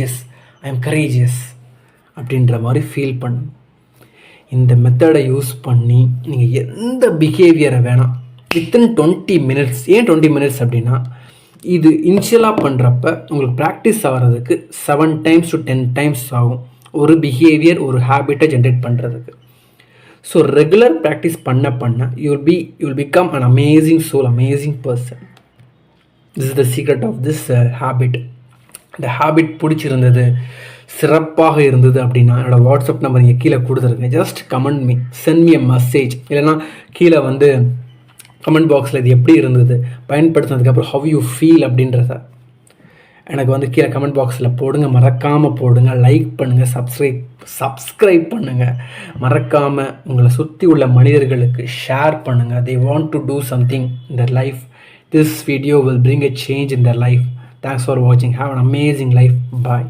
S I am courageous அப்படின்ற மாதிரி feel பண்ணணும். இந்த மெத்தடை யூஸ் பண்ணி நீங்கள் எந்த பிஹேவியரை வேணாம் வித்தின் 20 மினிட்ஸ். ஏன் 20 மினிட்ஸ் அப்படின்னா, இது இனிஷியலாக பண்ணுறப்ப உங்களுக்கு ப்ராக்டிஸ் ஆகிறதுக்கு 7 டைம்ஸ் டு 10 டைம்ஸ் ஆகும் ஒரு பிஹேவியர், ஒரு ஹேபிட்டை ஜென்ரேட் பண்ணுறதுக்கு. ஸோ ரெகுலர் ப்ராக்டிஸ் பண்ண you will become an amazing soul, amazing person. This is the secret of this habit. இந்த ஹேபிட் பிடிச்சிருந்தது, சிறப்பாக இருந்தது அப்படின்னா என்னோடய வாட்ஸ்அப் நம்பர் நீங்கள் கீழே கொடுத்துருக்கேன். Just comment me, send me a message. இல்லைனா கீழே வந்து கமெண்ட் பாக்ஸில் இது எப்படி இருந்தது, பயன்படுத்தினதுக்கப்புறம் ஹவ் யூ ஃபீல் அப்படின்றத எனக்கு வந்து கீழே கமெண்ட் பாக்ஸில் போடுங்க. மறக்காமல் போடுங்க, லைக் பண்ணுங்கள், சப்ஸ்கிரைப் பண்ணுங்கள். மறக்காமல் உங்களை சுற்றி உள்ள மனிதர்களுக்கு ஷேர் பண்ணுங்கள். they want to do something in their life. This video will bring a change in their life. Thanks for watching. Have an amazing life. Bye.